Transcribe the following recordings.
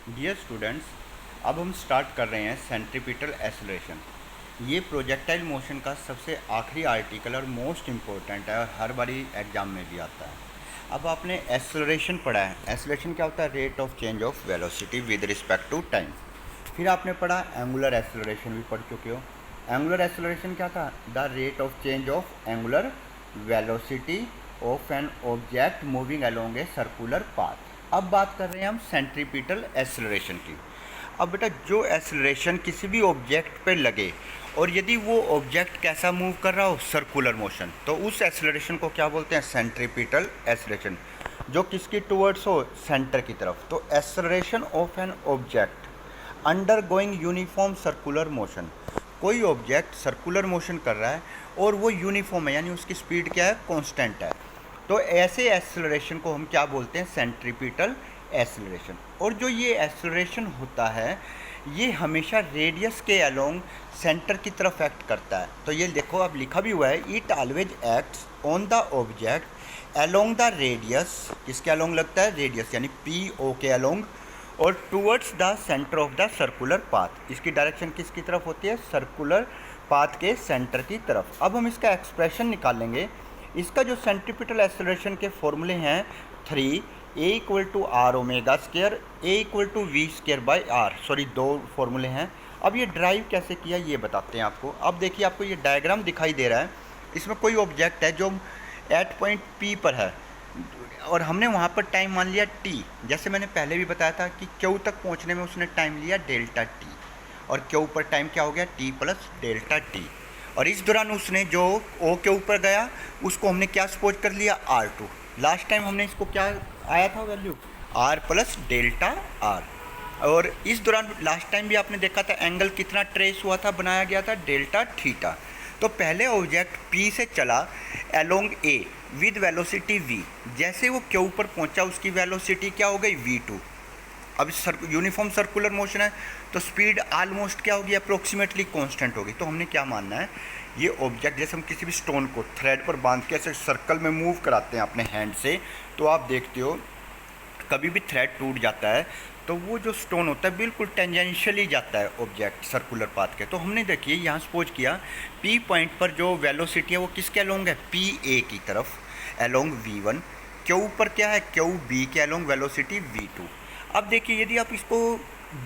Dear students, अब हम start कर रहे हैं सेंट्रीपिटल एक्सेलरेशन। ये प्रोजेक्टाइल मोशन का सबसे आखिरी आर्टिकल और मोस्ट इम्पोर्टेंट है और हर बारी एग्जाम में भी आता है। अब आपने एक्सेलरेशन पढ़ा है। एक्सेलरेशन क्या होता है? Rate of change of velocity with respect to time. फिर आपने पढ़ा एंगुलर एक्सेलरेशन भी पढ़ चुके हो। एंगुलर एक्सेलरेशन क्या था? The rate of change of angular velocity of an object moving along a circular path. अब बात कर रहे हैं हम सेंट्रीपिटल एक्सेलरेशन की। अब बेटा, जो एक्सेलरेशन किसी भी ऑब्जेक्ट पे लगे और यदि वो ऑब्जेक्ट कैसा मूव कर रहा हो, सर्कुलर मोशन, तो उस एक्सेलरेशन को क्या बोलते हैं? Centripetal acceleration. जो किसकी टुवर्ड्स हो? सेंटर की तरफ। तो acceleration of an object under going uniform circular motion. कोई ऑब्जेक्ट सर्कुलर मोशन कर रहा है और वो यूनिफॉर्म है, यानी उसकी स्पीड क्या है? कांस्टेंट है। तो ऐसे एक्सेलरेशन को हम क्या बोलते हैं? Centripetal acceleration. और जो ये एक्सेलरेशन होता है, ये हमेशा रेडियस के अलोंग सेंटर की तरफ एक्ट करता है। तो ये देखो, अब लिखा भी हुआ है, it always acts on the object along the radius. किसके अलोंग लगता है? रेडियस, यानी पी ओ के अलोंग, और towards the centre of the circular path. इसकी डायरेक्शन किसकी तरफ होती है? सर्कुलर पाथ के सेंटर की तरफ। अब हम इसका एक्सप्रेशन निकालेंगे। इसका जो सेंट्रीपिटल एक्सेलरेशन के फॉर्मूले हैं 3 A equal to R omega square, A equal to V square by R, sorry 2 फॉर्मूले हैं। अब ये ड्राइव कैसे किया ये बताते हैं आपको। अब देखिए, आपको ये डायग्राम दिखाई दे रहा है। इसमें कोई ऑब्जेक्ट है जो एट पॉइंट पी पर है और हमने वहाँ पर टाइम मान लिया टी। जैसे मैंने पहले भी बताया था कि क्यू तक पहुँचने में उसने टाइम लिया डेल्टा टी, और क्यू पर टाइम क्या हो गया? T plus delta T. और इस दौरान उसने जो ओ के ऊपर गया उसको हमने क्या सपोज कर लिया? R2। लास्ट टाइम हमने इसको क्या आया था value? R plus delta R. और इस दौरान लास्ट टाइम भी आपने देखा था एंगल कितना ट्रेस हुआ था, बनाया गया था? Delta theta. तो पहले ऑब्जेक्ट P से चला along A with velocity V। जैसे वो क्यू ऊपर पहुंचा उसकी वेलोसिटी क्या हो गई? V2। अब यूनिफॉर्म सर्कुलर मोशन है तो स्पीड ऑलमोस्ट क्या होगी? अप्रोक्सीमेटली कांस्टेंट होगी। तो हमने क्या मानना है? ये ऑब्जेक्ट, जैसे हम किसी भी स्टोन को थ्रेड पर बांध के ऐसे सर्कल में मूव कराते हैं अपने हैंड से, तो आप देखते हो कभी भी थ्रेड टूट जाता है तो वो जो स्टोन होता है बिल्कुल टेंजेंशियली जाता है ऑब्जेक्ट सर्कुलर पाथ के। तो हमने देखिए यहाँ सपोज किया पी पॉइंट पर जो वेलोसिटी है वो किसके अलोंग है? पी ए की तरफ अलोंग V1। क्यू पर क्या है? क्यू बी के अलोंग वेलोसिटी V2। अब देखिए, यदि आप इसको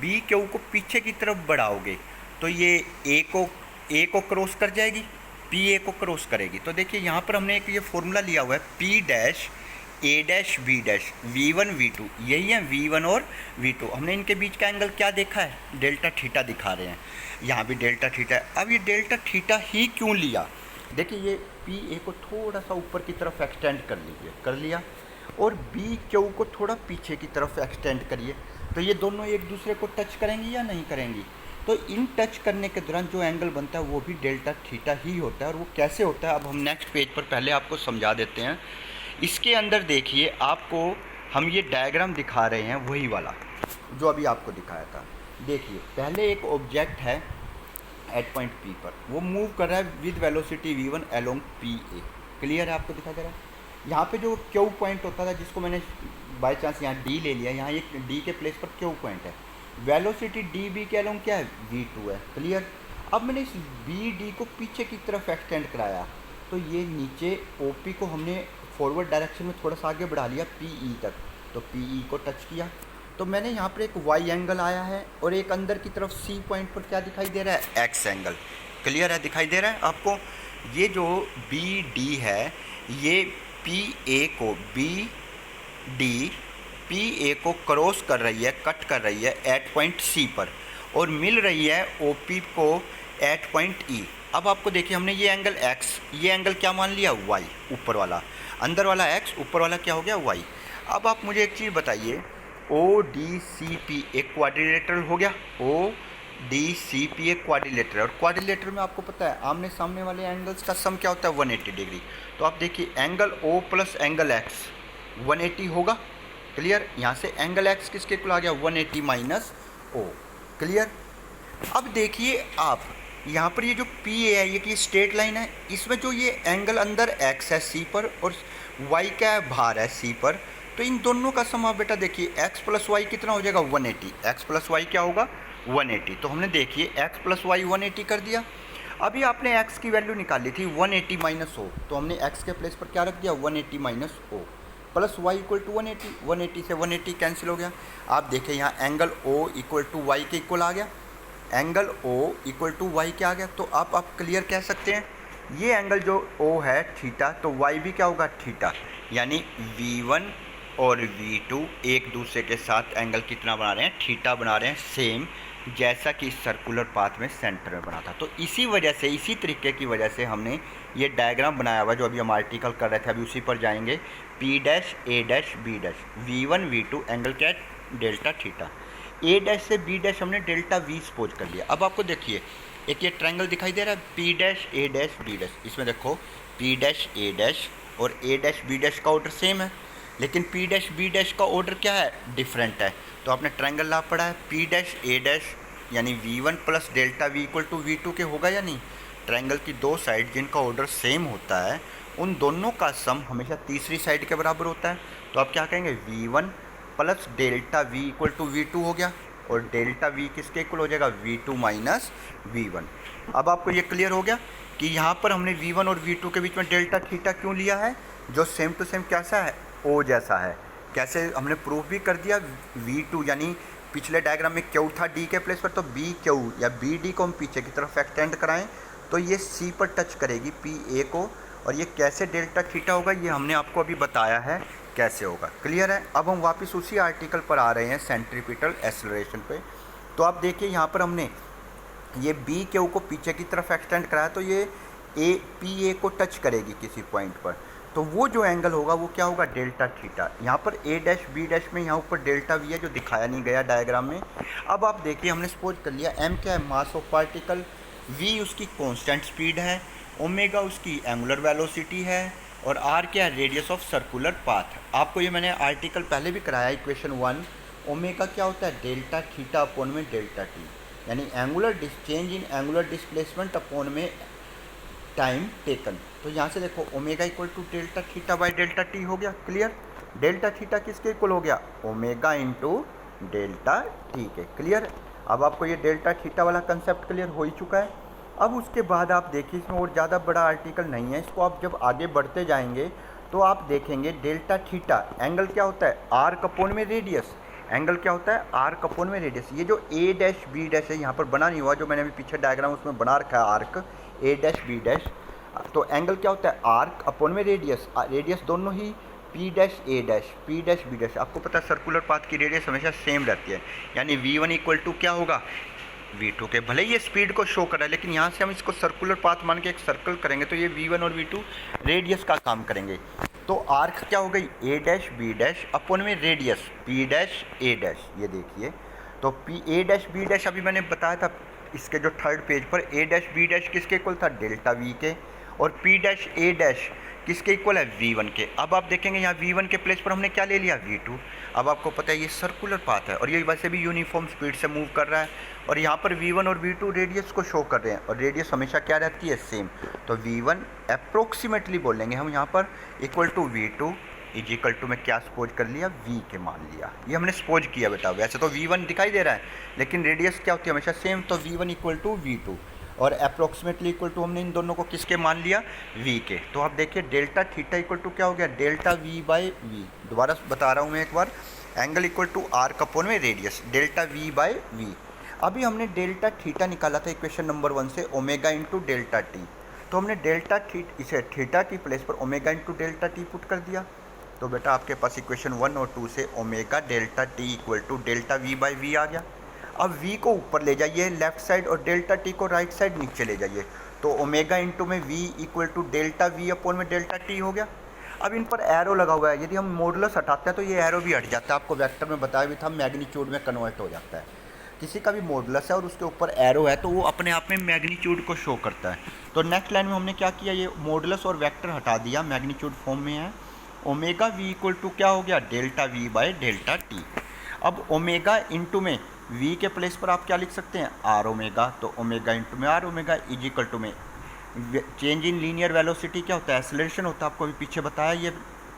बी क्यू को पीछे की तरफ बढ़ाओगे तो ये ए को क्रॉस कर जाएगी, पी ए को क्रॉस करेगी। तो देखिए यहाँ पर हमने एक ये फॉर्मूला लिया हुआ है, P dash A dash V dash V1 V2। यही है V1 और V2। हमने इनके बीच का एंगल क्या देखा है? डेल्टा थीटा दिखा रहे हैं। यहाँ भी डेल्टा थीटा है। अब ये डेल्टा थीटा ही क्यों लिया? देखिए, ये पी ए को थोड़ा सा ऊपर की तरफ एक्सटेंड कर लीजिए, कर लिया, और बी क्यू को थोड़ा पीछे की तरफ एक्सटेंड करिए। तो ये दोनों एक दूसरे को टच करेंगी या नहीं करेंगी? तो इन टच करने के दौरान जो एंगल बनता है वो भी डेल्टा थीटा ही होता है। और वो कैसे होता है अब हम नेक्स्ट पेज पर पहले आपको समझा देते हैं। इसके अंदर देखिए, आपको हम ये डायग्राम दिखा रहे हैं वही वाला जो अभी आपको दिखाया था। देखिए, पहले एक ऑब्जेक्ट है एट पॉइंट पी पर, वो मूव कर रहा है with velocity V1 along P A. Clear है? आपको दिखा दे रहा है। यहाँ पे जो क्यू पॉइंट होता था, जिसको मैंने बाय चांस यहाँ डी ले लिया, यहाँ एक डी के प्लेस पर क्यू पॉइंट है। वेलोसिटी डी बी के अलोंग क्या है? V2 है। क्लियर? अब मैंने इस बी डी को पीछे की तरफ एक्सटेंड कराया तो ये नीचे OP को हमने फॉरवर्ड डायरेक्शन में थोड़ा सा आगे बढ़ा लिया PE तक, तो PE को टच किया। तो मैंने यहाँ पर एक Y एंगल आया है और एक अंदर की तरफ C पॉइंट पर क्या दिखाई दे रहा है? X angle. क्लियर है? दिखाई दे रहा है आपको? ये जो BD है, ये PA को PA को क्रॉस कर रही है, कट कर रही है एट पॉइंट C पर, और मिल रही है OP को एट पॉइंट E। अब आपको देखिए, हमने ये एंगल X, ये एंगल क्या मान लिया? Y। ऊपर वाला, अंदर वाला X, ऊपर वाला क्या हो गया? Y। अब आप मुझे एक चीज़ बताइए, ODCP एक क्वाड्रिलेटरल हो गया। ODCP एक क्वाड्रिलेटरल, और क्वाड्रिलेटरल में आपको पता है आमने सामने वाले एंगल्स का सम क्या होता है? 180 डिग्री। तो आप देखिए, angle O plus angle X 180 होगा। क्लियर? यहाँ से एंगल X किसके इक्वल आ गया? 180 माइनस O। क्लियर? अब देखिए आप यहाँ पर ये जो PA है, ये की स्ट्रेट लाइन है, इसमें जो ये एंगल अंदर X है C पर और Y का भार है C पर, तो इन दोनों का सम आप बेटा देखिए x प्लस वाई कितना हो जाएगा 180, x प्लस वाई क्या होगा 180। तो हमने देखिए x प्लस वाई 180 कर दिया। अभी आपने x की वैल्यू निकाली थी 180 माइनस ओ, तो हमने x के प्लेस पर क्या रख दिया 180 minus O plus Y equal to 180, 180 से 180 कैंसिल हो गया। आप देखें यहाँ angle O equal to Y के इक्वल आ गया, angle O equal to Y क्या आ गया। तो अब आप क्लियर कह सकते हैं ये एंगल जो O है थीटा, तो y भी क्या होगा थीटा, यानी V1 और V2 एक दूसरे के साथ एंगल कितना बना रहे हैं थीटा बना रहे हैं, सेम जैसा कि सर्कुलर पाथ में सेंटर में बना था। तो इसी वजह से, इसी तरीके की वजह से हमने ये डायग्राम बनाया हुआ जो अभी हम आर्टिकल कर रहे थे, अभी उसी पर जाएंगे। P dash A dash B dash V1 V2 angle क्या है डेल्टा थीटा, A डैश से B डैश हमने डेल्टा V सपोज कर लिया। अब आपको देखिए एक ये ट्रायंगल दिखाई दे रहा है P dash A dash B dash, इसमें देखो P डैश A डैश और A डैश B डैश का ऑर्डर सेम है, लेकिन P डैश B डैश का ऑर्डर क्या है डिफरेंट है। तो आपने ट्रायंगल ला पड़ा है P डैश A डैश यानी V1 plus delta V equal to V2 के होगा या नहीं। ट्रायंगल की दो साइड जिनका ऑर्डर सेम होता है उन दोनों का सम हमेशा तीसरी साइड के बराबर होता है। तो आप क्या कहेंगे V1 plus delta V equal to V2 हो गया, और डेल्टा V किसके इक्वल हो जाएगा V2 माइनस V1। अब आपको ये क्लियर हो गया कि यहाँ पर हमने V1 और V2 के बीच में डेल्टा थीटा क्यों लिया है, जो सेम टू सेम कैसा है O जैसा है। कैसे हमने प्रूफ भी कर दिया, V2 यानी पिछले डायग्राम में क्यू था D के प्लेस पर, तो बी क्यू या बी डी को हम पीछे की तरफ एक्सटेंड कराएं तो ये C पर टच करेगी PA को, और ये कैसे डेल्टा थीटा होगा ये हमने आपको अभी बताया है कैसे होगा। क्लियर है। अब हम वापस उसी आर्टिकल पर आ रहे हैं सेंट्रीपिटल एक्सेलरेशन पे। तो आप देखिए यहाँ पर हमने ये बी क्यू को पीछे की तरफ एक्सटेंड कराया, तो ये PA को टच करेगी किसी पॉइंट पर, तो वो जो एंगल होगा वो क्या होगा डेल्टा थीटा। यहाँ पर A डैश B डैश में यहाँ ऊपर डेल्टा V है जो दिखाया नहीं गया डायग्राम में। अब आप देखिए हमने सपोज कर लिया M क्या है मास ऑफ पार्टिकल, V उसकी कांस्टेंट स्पीड है, ओमेगा उसकी एंगुलर वेलोसिटी है, और R क्या है रेडियस ऑफ सर्कुलर पाथ। आपको ये मैंने आर्टिकल पहले भी कराया इक्वेशन 1। ओमेगा क्या होता है डेल्टा थीटा अपॉन में डेल्टा टी, यानी angular change in angular displacement upon में टाइम टेकन। तो यहाँ से देखो omega equal to delta theta by delta T हो गया। क्लियर। डेल्टा थीटा किसके इक्वल हो गया ओमेगा इंटू डेल्टा टी के। क्लियर। अब आपको ये डेल्टा थीटा वाला कंसेप्ट क्लियर हो ही चुका है। अब उसके बाद आप देखिए इसमें और ज़्यादा बड़ा आर्टिकल नहीं है, इसको आप जब आगे बढ़ते जाएंगे तो आप देखेंगे डेल्टा थीटा एंगल क्या होता है आर्क अपॉन में रेडियस। एंगल क्या होता है आर्क अपॉन में रेडियस। ये जो ए डैश बी डैश है यहाँ पर बना नहीं हुआ, जो मैंने अभी पीछे डायग्राम उसमें बना रखा है arc A dash B dash. तो एंगल क्या होता है आर्क अपॉन में रेडियस। रेडियस दोनों ही P dash A dash P dash B dash. आपको पता है सर्कुलर पाथ की रेडियस हमेशा सेम रहती है, यानी V1 इक्वल टू क्या होगा V2 के। भले ही ये स्पीड को शो कर रहा है लेकिन यहाँ से हम इसको सर्कुलर पाथ मान के एक सर्कल करेंगे तो ये V1 और V2 रेडियस का काम करेंगे। तो आर्क क्या हो गई A dash B dash upon में radius P dash A dash. ये देखिए तो P A dash B dash अभी मैंने बताया था इसके जो थर्ड पेज पर ए डैश बी डैश किसके इक्वल था डेल्टा V के, और पी डैश ए डैश किसके इक्वल है V1 के। अब आप देखेंगे यहाँ V1 के प्लेस पर हमने क्या ले लिया V2। अब आपको पता है ये सर्कुलर पाथ है और ये वैसे भी यूनिफॉर्म स्पीड से मूव कर रहा है, और यहाँ पर V1 और V2 रेडियस को शो कर रहे हैं, और रेडियस हमेशा क्या रहती है सेम। तो V1 अप्रोक्सीमेटली बोलेंगे हम यहाँ पर equal to V2 is equal to में क्या सपोज कर लिया V के मान लिया। ये हमने सपोज किया बेटा। वैसे तो V1 दिखाई दे रहा है लेकिन रेडियस क्या होती है हमेशा सेम, तो V1 इक्वल टू V2 और अप्रोक्सीमेटली इक्वल टू हमने इन दोनों को किसके मान लिया V के। तो आप देखिए डेल्टा थीटा इक्वल टू क्या हो गया डेल्टा V बाई V। दोबारा बता रहा हूँ मैं एक बार, angle equal to arc upon में radius delta V by V। अभी हमने डेल्टा थीटा निकाला था इक्वेशन नंबर 1 से ओमेगा इंटू डेल्टा टी। तो हमने डेल्टा इसे थीटा की प्लेस पर omega into delta T put कर दिया। तो बेटा आपके पास इक्वेशन 1 और 2 से omega delta T equal to delta V by V आ गया। अब V को ऊपर ले जाइए लेफ्ट साइड और डेल्टा टी को राइट साइड नीचे ले जाइए, तो ओमेगा इंटू में V equal to delta V upon में डेल्टा टी हो गया। अब इन पर एरो लगा हुआ है, यदि हम मॉडुलस हटाते हैं तो ये एरो भी हट जाता है। आपको वेक्टर में बताया भी था मैग्नीट्यूड में कन्वर्ट हो जाता है। किसी का भी मॉडुलस है और उसके ऊपर एरो है तो वो अपने आप में मैग्नीट्यूड को शो करता है। तो नेक्स्ट लाइन में हमने क्या किया, ये मॉडुलस और वेक्टर हटा दिया, मैग्नीट्यूड फॉर्म में है। ओमेगा V इक्वल टू क्या हो गया delta V by delta T. अब ओमेगा इंटू में V के प्लेस पर आप क्या लिख सकते हैं आर ओमेगा, तो ओमेगा इंटू में r omega is equal to में चेंज इन लीनियर वेलोसिटी क्या होता है एक्सेलरेशन होता है। आपको अभी पीछे बताया ये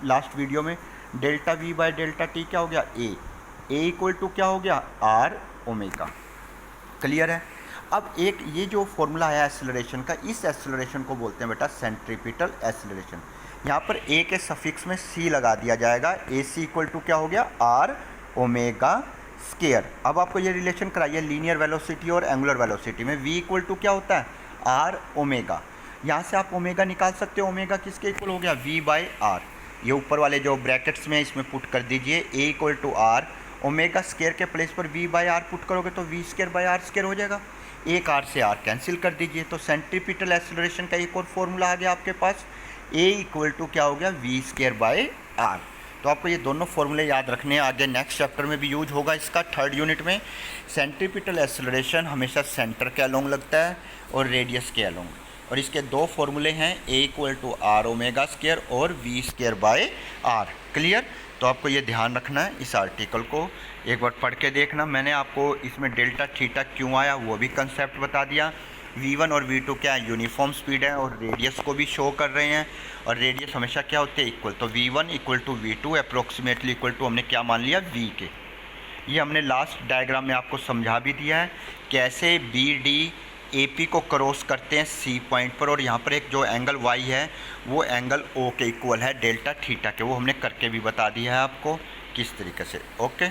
लास्ट वीडियो में delta we by delta T क्या हो गया, ए इक्वल टू क्या हो गया, आर ओमेगा। क्लियर है। अब एक ये जो फॉर्मूला है एक्सेलरेशन का, इस एक्सेलरेशन को बोलते हैं बेटा सेंट्रीपिटल एक्सेलरेशन। यहाँ पर ए के सफिक्स में सी लगा दिया जाएगा, ए सी इक्वल टू क्या हो गया, आर ओमेगा स्केयर। अब आपको ये रिलेशन कराइए लीनियर वेलोसिटी और एंगुलर वेलोसिटी में, वी इक्वल टू क्या होता है, आर ओमेगा। यहाँ से आप ओमेगा निकाल सकते हो, ओमेगा किसके इक्वल हो गया, वी बाई आर। ये ऊपर वाले जो ब्रैकेट्स में इसमें पुट कर दीजिए, A equal to R omega square के प्लेस पर वी बाई आर पुट करोगे तो V square by R square हो जाएगा। एक आर से आर कैंसिल कर दीजिए, तो सेंट्रीपिटल एक्सेलरेशन का एक और फॉर्मूला आ गया आपके पास, ए इक्वल टू क्या हो गया, वी स्केयर बाई आर। तो आपको ये दोनों फॉर्मूले याद रखने हैं, आगे नेक्स्ट चैप्टर में भी यूज होगा इसका, थर्ड यूनिट में। सेंट्रीपिटल एक्सेलरेशन हमेशा सेंटर के अलोंग लगता है और रेडियस के अलोंग, और इसके दो फॉर्मूले हैं, A equal to R omega square और V square by R. Clear. तो आपको ये ध्यान रखना है, इस आर्टिकल को एक बार पढ़ के देखना। मैंने आपको इसमें डेल्टा थीटा क्यों आया वो भी कंसेप्ट बता दिया। v1 और v2 क्या है, यूनिफॉर्म स्पीड है और रेडियस को भी शो कर रहे हैं, और रेडियस हमेशा क्या होते हैं, इक्वल। तो v1 equal to v2 approximately equal to हमने क्या मान लिया, v के। ये हमने लास्ट डायग्राम में आपको समझा भी दिया है कैसे बी डी AP को क्रॉस करते हैं C पॉइंट पर, और यहाँ पर एक जो एंगल Y है वो एंगल O के इक्वल है डेल्टा थीटा के, वो हमने करके भी बता दिया है आपको किस तरीके से। ओके।